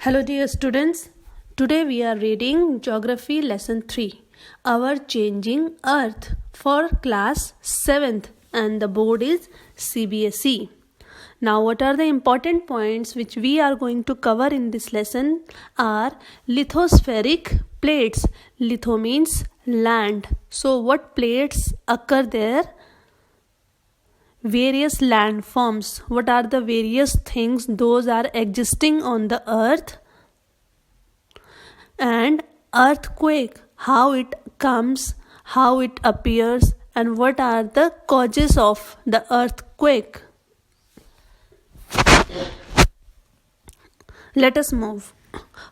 Hello dear students, today we are reading Geography Lesson 3, Our Changing Earth for class 7th and the board is CBSE. Now what are the important points which we are going to cover in this lesson are lithospheric plates. Litho means land. So what plates occur there? Various landforms. What are the various things those are existing on the earth? And earthquake, how it comes, how it appears, and what are the causes of the earthquake. Let us move.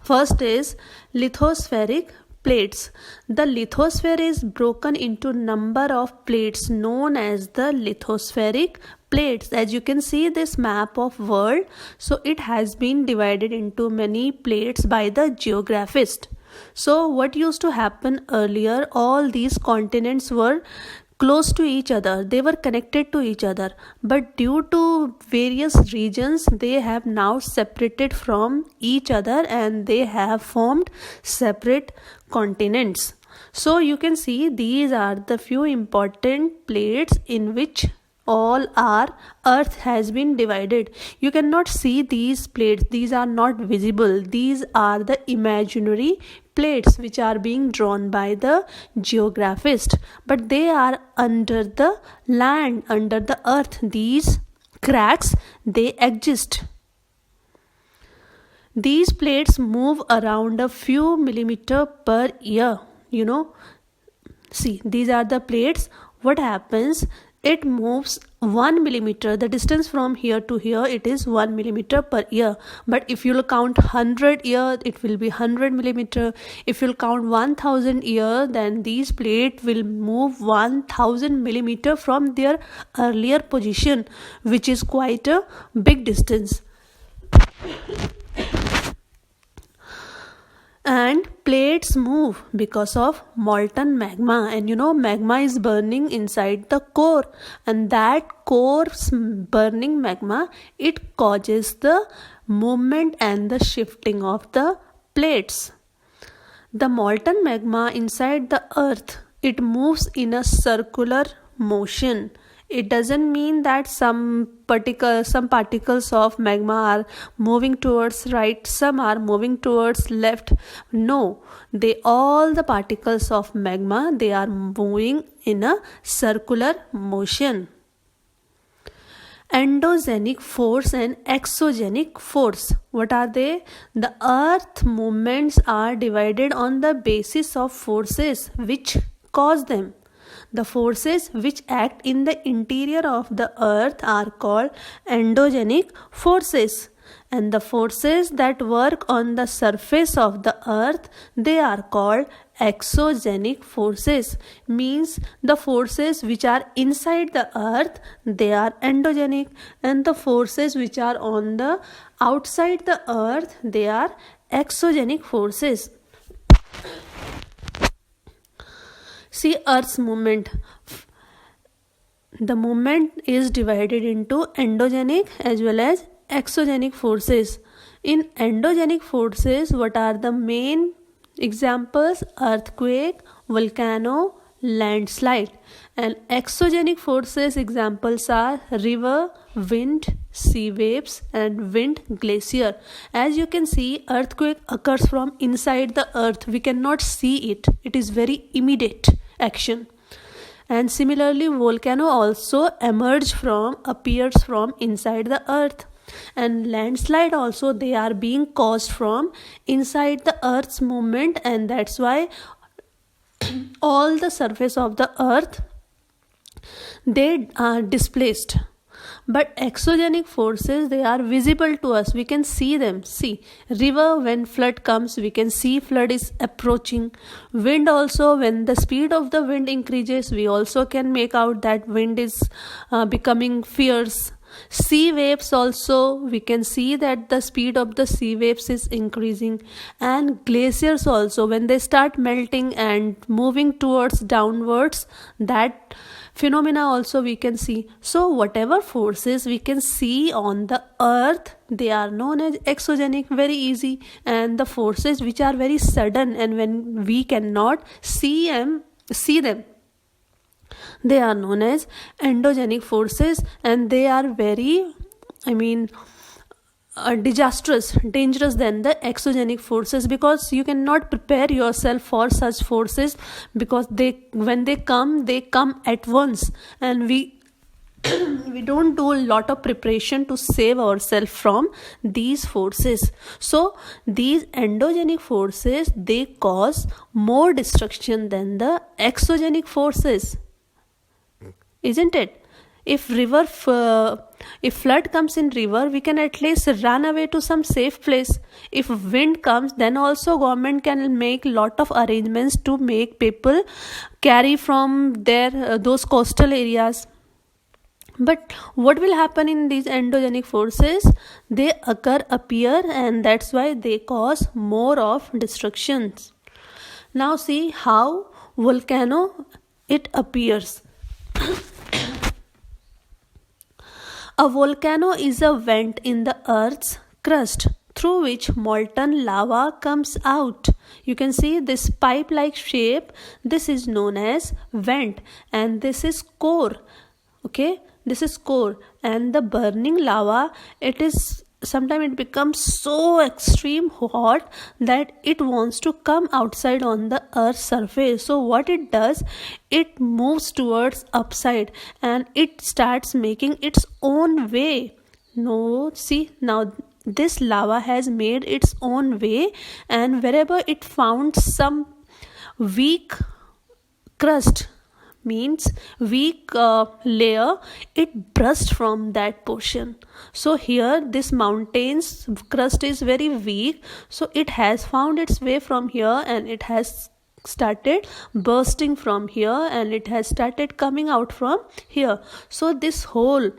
First is lithospheric plates. The lithosphere is broken into number of plates known as the lithospheric plates. As you can see this map of world, so it has been divided into many plates by the geographist. So what used to happen earlier, all these continents were close to each other, they were connected to each other, but due to various regions they have now separated from each other and they have formed separate continents. So you can see these are the few important plates in which all our earth has been divided. You cannot see these plates, these are not visible, these are the imaginary plates which are being drawn by the geographist, but they are under the land, under the earth. These cracks, they exist. These plates move around a few millimeter per year. See, these are the plates. What happens? It moves 1 millimeter. The distance from here to here, it is 1 millimeter per year. But if you'll count 100 years, it will be 100 millimeter. If you'll count 1000 years, then these plates will move 1000 millimeter from their earlier position, which is quite a big distance. And plates move because of molten magma, and magma is burning inside the core, and that core's burning magma, it causes the movement and the shifting of the plates. The molten magma inside the earth, it moves in a circular motion. It doesn't mean that some particles of magma are moving towards right, some are moving towards left. No, all the particles of magma, they are moving in a circular motion. Endogenic force and exogenic force. What are they? The earth movements are divided on the basis of forces which cause them. The forces which act in the interior of the earth are called endogenic forces, and the forces that work on the surface of the earth, they are called exogenic forces. Means the forces which are inside the earth, they are endogenic, and the forces which are on the outside the earth, they are exogenic forces. See Earth's movement. The movement is divided into endogenic as well as exogenic forces. In endogenic forces, what are the main examples? Earthquake, volcano, landslide. And exogenic forces examples are river, wind, sea waves, and wind glacier. As you can see, earthquake occurs from inside the earth. We cannot see it. It is very immediate action. And similarly, volcano also appears from inside the earth. And landslide also, they are being caused from inside the earth's movement, and that's why all the surface of the earth, they are displaced. But exogenic forces, they are visible to us. We can see them. See, river, when flood comes, we can see flood is approaching. Wind also, when the speed of the wind increases, we also can make out that wind is becoming fierce. Sea waves also, we can see that the speed of the sea waves is increasing, and glaciers also, when they start melting and moving towards downwards, that phenomena also we can see. So whatever forces we can see on the earth, they are known as exogenic, very easy. And the forces which are very sudden and when we cannot see them, they are known as endogenic forces, and they are very, disastrous, dangerous than the exogenic forces, because you cannot prepare yourself for such forces, because when they come at once, and we we don't do a lot of preparation to save ourselves from these forces. So these endogenic forces, they cause more destruction than the exogenic forces, isn't it? If flood comes in river, we can at least run away to some safe place. If wind comes, then also government can make lot of arrangements to make people carry from their those coastal areas. But what will happen in these endogenic forces? They appear, and that's why they cause more of destructions. Now see how volcano it appears. A volcano is a vent in the earth's crust through which molten lava comes out. You can see this pipe-like shape. This is known as vent, and this is core. Okay, this is core, and the burning lava, sometimes it becomes so extreme hot that it wants to come outside on the earth's surface. So what it does, it moves towards upside and it starts making its own way. Now this lava has made its own way, and wherever it found some weak crust, means weak layer, it burst from that portion. So here this mountain's crust is very weak, so it has found its way from here, and it has started bursting from here, and it has started coming out from here. So this hole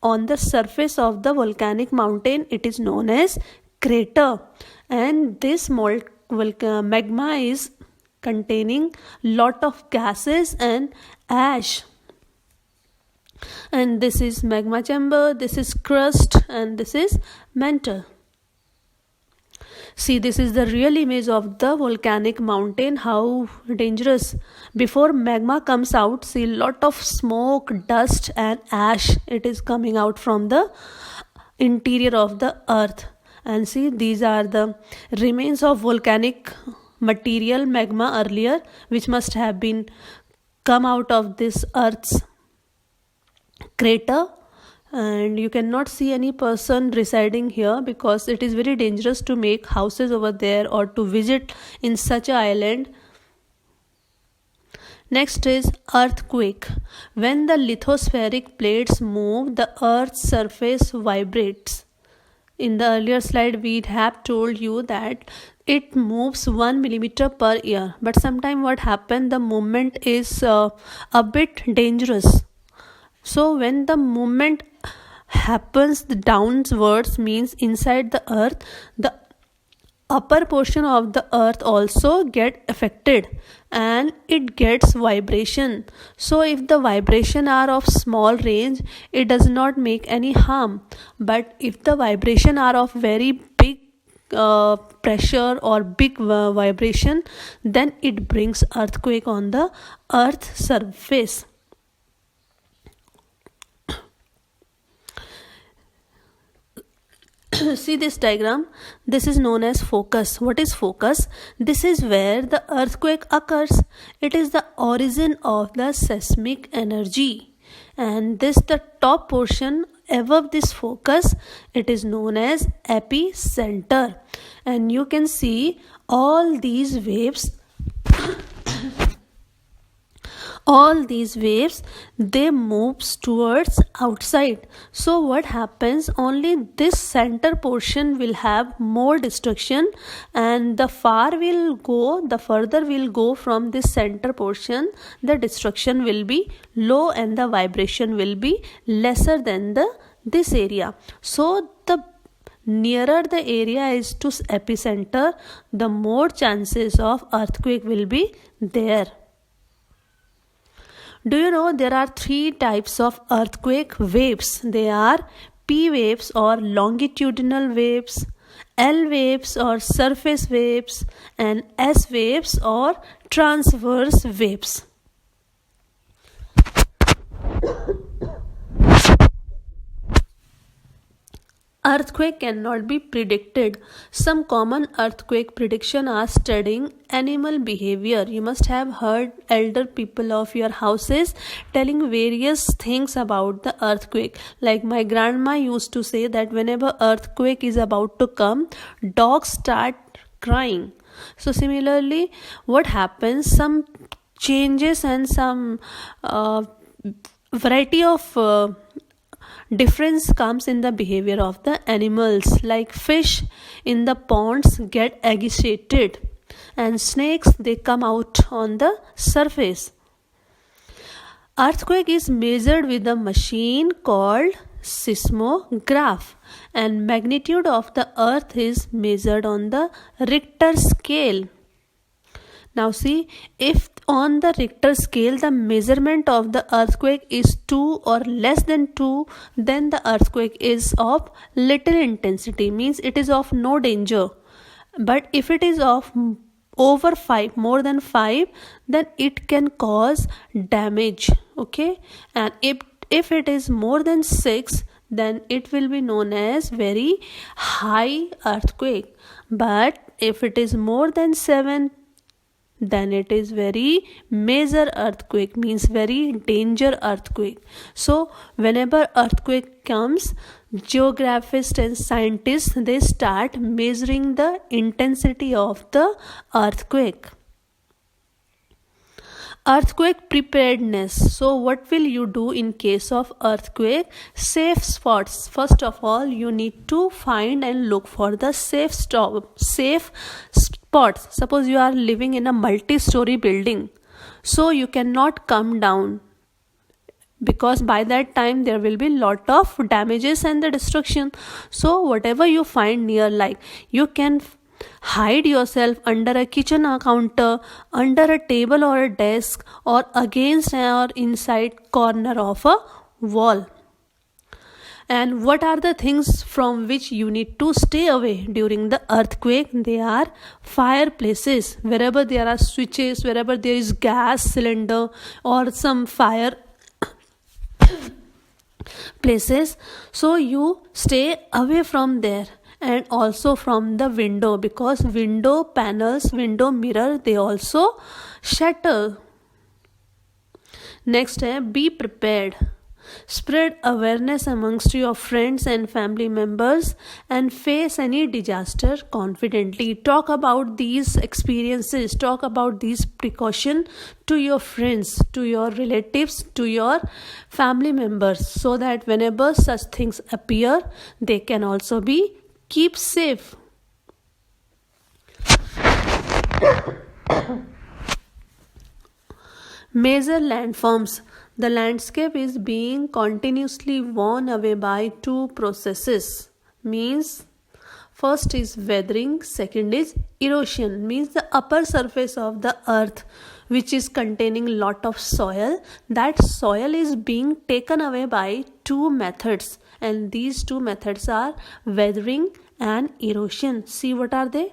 on the surface of the volcanic mountain, it is known as crater, and this magma is containing lot of gases and ash, and this is magma chamber, this is crust, and this is mantle. See, this is the real image of the volcanic mountain, how dangerous. Before magma comes out, see, lot of smoke, dust and ash, it is coming out from the interior of the earth. And see, these are the remains of volcanic material, magma earlier, which must have been come out of this earth's crater. And you cannot see any person residing here, because it is very dangerous to make houses over there or to visit in such an island. Next is earthquake. When the lithospheric plates move, the earth's surface vibrates. In the earlier slide, we have told you that it moves 1 millimeter per year, but sometimes what happens, the movement is a bit dangerous. So when the movement happens downwards, means inside the earth, the upper portion of the earth also get affected and it gets vibration. So if the vibration are of small range, it does not make any harm, but if the vibration are of very big pressure or big vibration, then it brings earthquake on the earth surface. See this diagram, this is known as focus. What is focus? This is where the earthquake occurs. It is the origin of the seismic energy, and the top portion above this focus, it is known as epicenter. And you can see all these waves they moves towards outside. So what happens, only this center portion will have more destruction, and the further will go from this center portion, the destruction will be low and the vibration will be lesser than the this area. So the nearer the area is to epicenter, the more chances of earthquake will be there. Do you know there are 3 types of earthquake waves? They are P waves or longitudinal waves, L waves or surface waves, and S waves or transverse waves. Earthquake cannot be predicted. Some common earthquake prediction are studying animal behavior. You must have heard elder people of your houses telling various things about the earthquake. Like my grandma used to say that whenever earthquake is about to come, dogs start crying. So similarly, what happens? Some changes and some variety of difference comes in the behavior of the animals. Like fish in the ponds get agitated, and snakes, they come out on the surface. Earthquake is measured with a machine called seismograph, and magnitude of the earth is measured on the Richter scale. Now see, if on the Richter scale the measurement of the earthquake is 2 or less than 2, then the earthquake is of little intensity, means it is of no danger. But if it is of over 5, more than 5, then it can cause damage. Okay, and if it is more than 6, then it will be known as very high earthquake. But if it is more than 7, then it is very major earthquake, means very danger earthquake. So whenever earthquake comes, geographists and scientists, they start measuring the intensity of the earthquake. Earthquake preparedness. So what will you do in case of earthquake? Safe spots. First of all, you need to find and look for the safe spots. Suppose you are living in a multi-story building, so you cannot come down, because by that time there will be lot of damages and the destruction. So whatever you find near, like you can hide yourself under a kitchen counter, under a table or a desk, or against or inside corner of a wall. And what are the things from which you need to stay away during the earthquake? They are fireplaces. Wherever there are switches, wherever there is gas cylinder or some fire places, so you stay away from there. And also from the window, because window panels, window mirror, they also shatter. Next, be prepared. Spread awareness amongst your friends and family members, and face any disaster confidently. Talk about these experiences, talk about these precautions to your friends, to your relatives, to your family members, so that whenever such things appear, they can also be keep safe. Major landforms. The landscape is being continuously worn away by 2 processes. Means first is weathering, second is erosion. Means the upper surface of the earth, which is containing lot of soil, that soil is being taken away by 2 methods. And these 2 methods are weathering and erosion. See, what are they?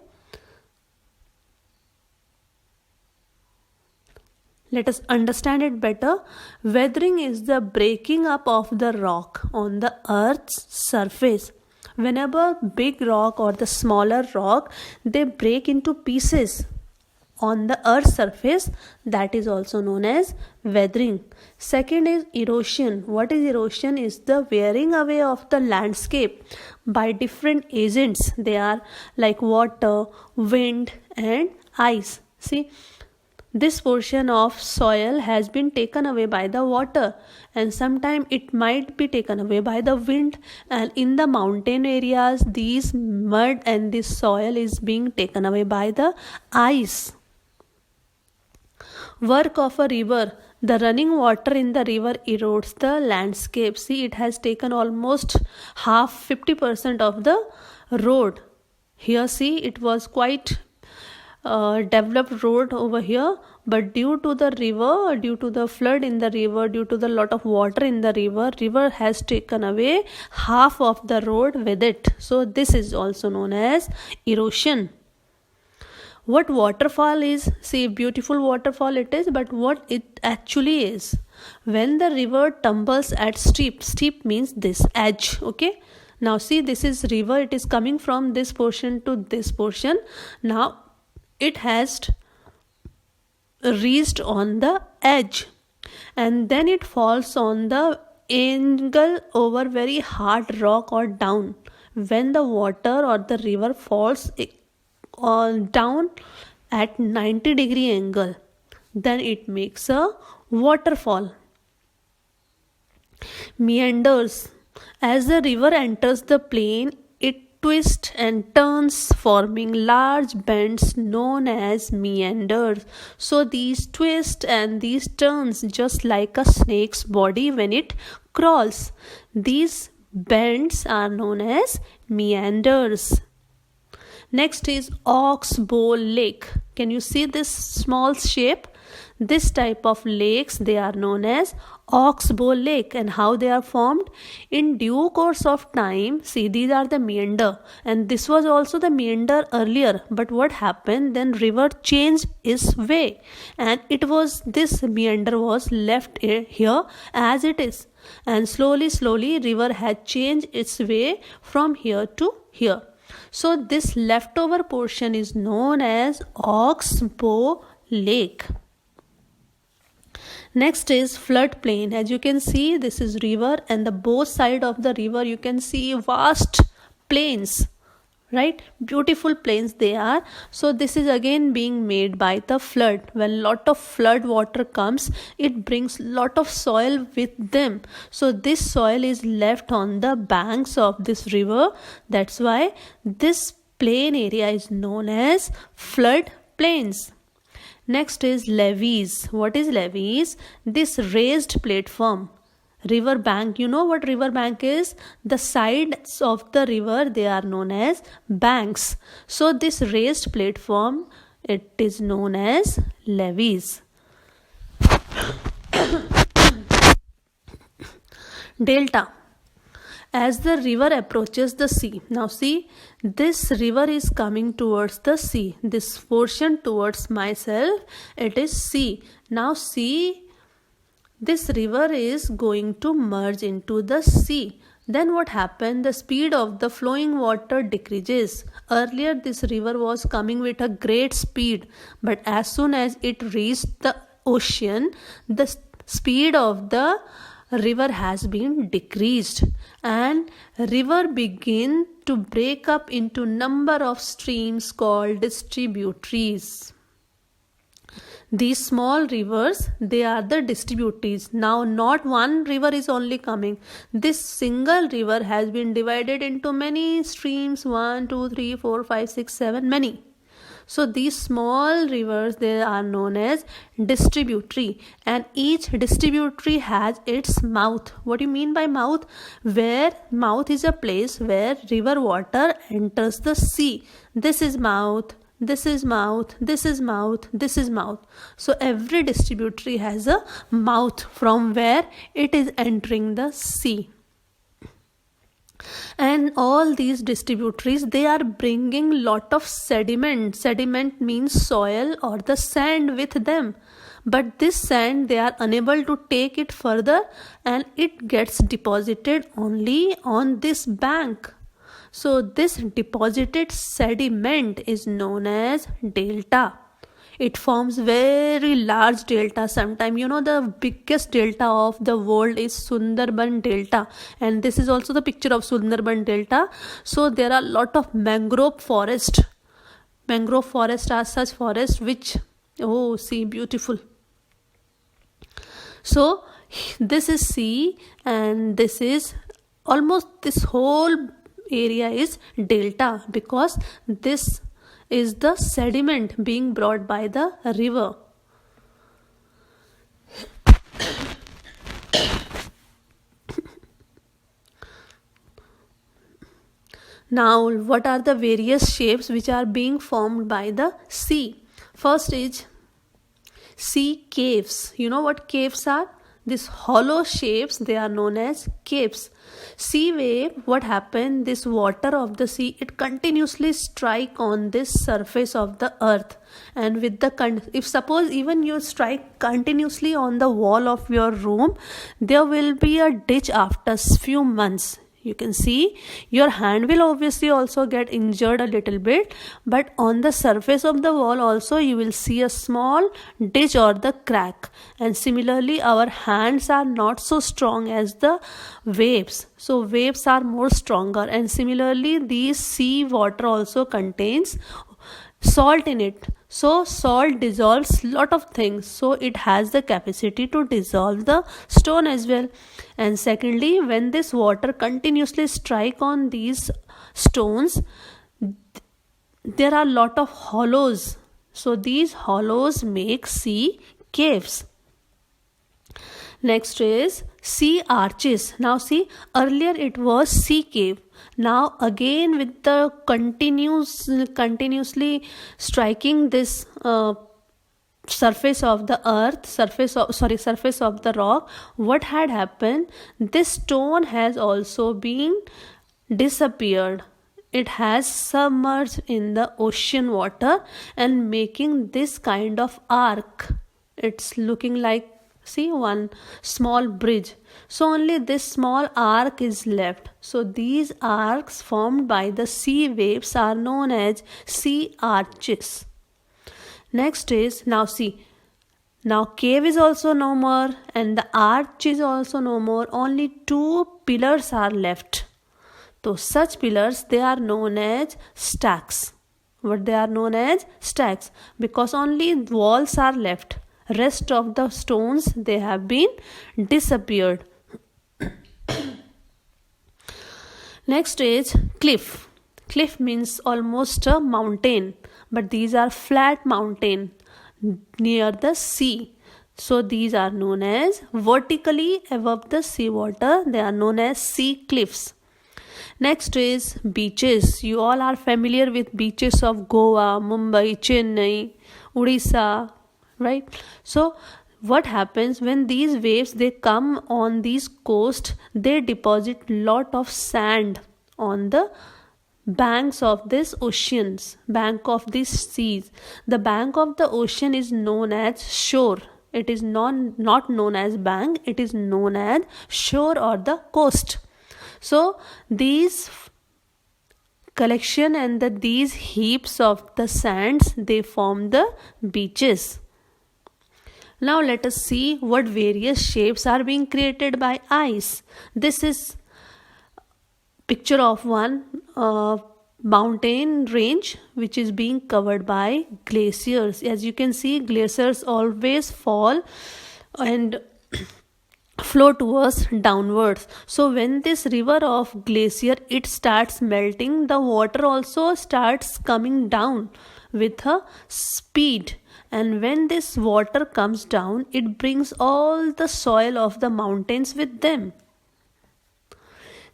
Let us understand it better. Weathering is the breaking up of the rock on the earth's surface. Whenever big rock or the smaller rock, they break into pieces on the earth's surface, that is also known as weathering. Second is erosion. What is erosion? Is the wearing away of the landscape by different agents. They are like water, wind and ice. See, this portion of soil has been taken away by the water, and sometimes it might be taken away by the wind. And in the mountain areas, these mud and this soil is being taken away by the ice. Work of a river. The running water in the river erodes the landscape. See, it has taken almost half 50% of the road. Here, see, it was quite developed road over here, but due to the river, due to the flood in the river, due to the lot of water in the river has taken away half of the road with it. So this is also known as erosion. What waterfall is? See, beautiful waterfall it is, but what it actually is, when the river tumbles at steep means this edge. Okay, now see, this is river, it is coming from this portion to this portion. Now it has reached on the edge, and then it falls on the angle over very hard rock or down. When the water or the river falls down at 90-degree angle, then it makes a waterfall. Meanders. As the river enters the plain, it twists and turns, forming large bends known as meanders. So these twists and these turns, just like a snake's body when it crawls. These bends are known as meanders. Next is Oxbow Lake. Can you see this small shape? This type of lakes, they are known as Oxbow Lake. And how they are formed? In due course of time, see, these are the meander, and this was also the meander earlier, but what happened, then river changed its way, and it was this meander was left here as it is, and slowly river had changed its way from here to here. So this leftover portion is known as Oxbow Lake. Next is floodplain. As you can see, this is river, and the both side of the river you can see vast plains, right? Beautiful plains they are. So this is again being made by the flood. When lot of flood water comes, it brings lot of soil with them. So this soil is left on the banks of this river. That's why this plain area is known as flood plains. Next is levees. What is levees? This raised platform. River bank. You know what river bank is? The sides of the river, they are known as banks. So this raised platform, it is known as levees. Delta. As the river approaches the sea. Now see, this river is coming towards the sea. This portion towards myself, it is sea. Now see, this river is going to merge into the sea. Then what happened? The speed of the flowing water decreases. Earlier this river was coming with a great speed, but as soon as it reached the ocean, the speed of the river has been decreased, and river begin to break up into number of streams called distributaries. These small rivers, they are the distributaries. Now not one river is only coming. This single river has been divided into many streams, 1, 2, 3, 4, 5, 6, 7, many. So these small rivers, they are known as distributary, and each distributary has its mouth. What do you mean by mouth? Where mouth is a place where river water enters the sea. This is mouth, this is mouth, this is mouth, this is mouth. So every distributary has a mouth from where it is entering the sea. And all these distributaries, they are bringing lot of sediment. Sediment means soil or the sand with them. But this sand, they are unable to take it further, and it gets deposited only on this bank. So this deposited sediment is known as delta. It forms very large delta. Sometimes, you know, the biggest delta of the world is Sundarban Delta, and this is also the picture of Sundarban Delta. So there are a lot of mangrove forest. Mangrove forest are such forests which, oh, see, beautiful. So this is sea, and this is almost, this whole area is delta, because this is the sediment being brought by the river. Now, what are the various shapes which are being formed by the sea? First is sea caves. You know what caves are? These hollow shapes, they are known as caves. Sea wave, what happened? This water of the sea, it continuously strike on this surface of the earth, and with the if suppose even you strike continuously on the wall of your room, there will be a ditch after few months. You can see your hand will obviously also get injured a little bit, but on the surface of the wall also you will see a small ditch or the crack. And similarly, our hands are not so strong as the waves, so waves are more stronger. And similarly, these sea water also contains salt in it, so salt dissolves lot of things, so it has the capacity to dissolve the stone as well. And secondly, when this water continuously strike on these stones, there are lot of hollows, so these hollows make sea caves. Next is sea arches. Now see, earlier it was sea cave. Now again, with the continuously striking this surface of the earth, surface of the rock, what had happened? This stone has also been disappeared. It has submerged in the ocean water and making this kind of arc. It's looking like, see, one small bridge, so only this small arc is left. So these arcs formed by the sea waves are known as sea arches. Next is, now see, now cave is also no more and the arch is also no more, only two pillars are left. So such pillars, they are known as stacks. What they are known as? Stacks, because only walls are left. Rest of the stones, they have been disappeared. Next is cliff. Cliff means almost a mountain, but these are flat mountain near the sea, so these are known as vertically above the sea water. They are known as sea cliffs. Next is beaches. You all are familiar with beaches of Goa, Mumbai, Chennai, Odisha, right? So what happens when these waves, they come on these coast, they deposit lot of sand on the banks of these oceans, bank of these seas. The bank of the ocean is known as shore. It is not known as bank, it is known as shore or the coast. So these collection and these heaps of the sands, they form the beaches. Now let us see what various shapes are being created by ice. This is picture of one mountain range which is being covered by glaciers. As you can see, glaciers always fall and flow towards downwards. So when this river of glacier, it starts melting, the water also starts coming down with a speed. And when this water comes down, it brings all the soil of the mountains with them.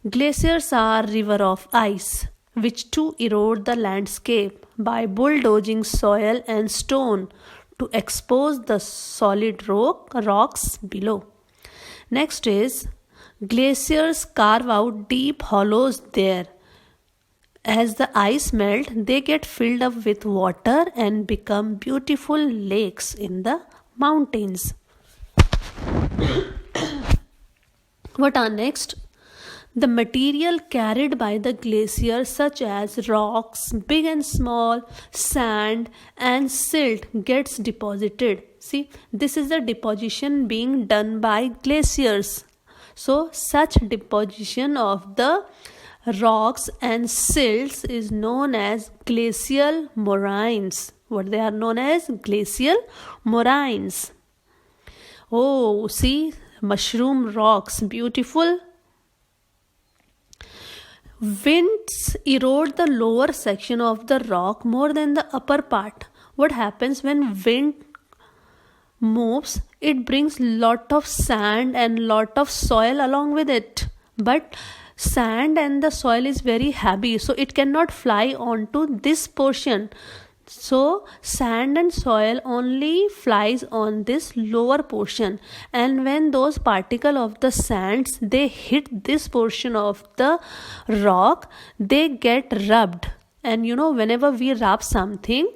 Glaciers are river of ice, which to erode the landscape by bulldozing soil and stone to expose the solid rocks below. Next is, glaciers carve out deep hollows there. As the ice melt, they get filled up with water and become beautiful lakes in the mountains. What are next? The material carried by the glacier, such as rocks, big and small, sand and silt, gets deposited. See, this is the deposition being done by glaciers. So such deposition of the rocks and silts is known as glacial moraines. What they are known as? Glacial moraines. Oh, see, mushroom rocks, beautiful. Winds erode the lower section of the rock more than the upper part. What happens when wind moves? It brings lot of sand and lot of soil along with it. But sand and the soil is very heavy, so it cannot fly onto this portion. So sand and soil only flies on this lower portion, and when those particle of the sands they hit this portion of the rock, they get rubbed. And whenever we rub something,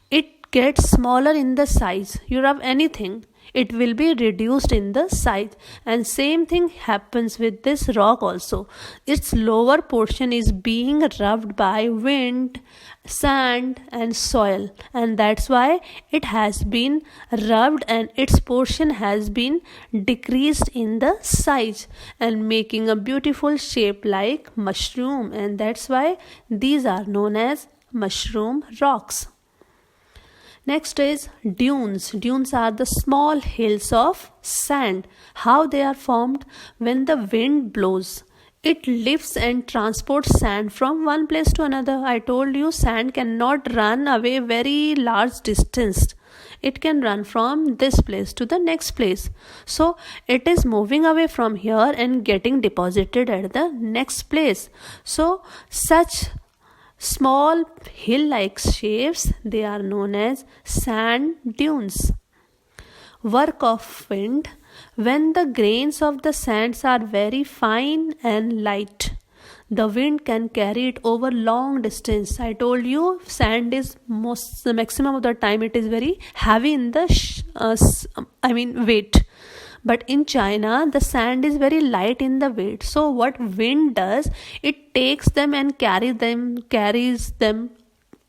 it gets smaller in the size. You rub anything, it will be reduced in the size, and same thing happens with this rock also. Its lower portion is being rubbed by wind, sand and soil, and that's why it has been rubbed and its portion has been decreased in the size and making a beautiful shape like mushroom, and that's why these are known as mushroom rocks. Next is dunes. Dunes are the small hills of sand. How they are formed? When the wind blows, it lifts and transports sand from one place to another. I told you sand cannot run away very large distance. It can run from this place to the next place. So it is moving away from here and getting deposited at the next place. So such small hill-like shapes, they are known as sand dunes. Work of wind. When the grains of the sands are very fine and light, the wind can carry it over long distance. I told you sand is the maximum of the time it is very heavy in the weight. But in China, the sand is very light in the weight. So what wind does, it takes them and carries them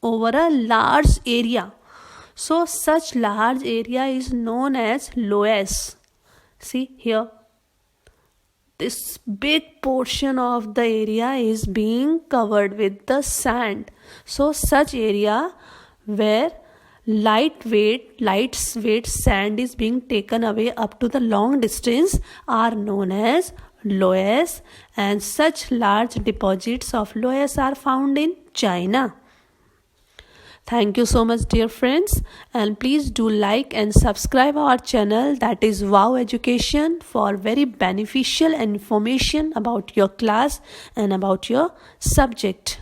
over a large area. So such large area is known as loess. See here, this big portion of the area is being covered with the sand. So such area where lightweight sand is being taken away up to the long distance are known as loess, and such large deposits of loess are found in China. Thank you so much, dear friends, and please do like and subscribe our channel, that is Wow Education, for very beneficial information about your class and about your subject.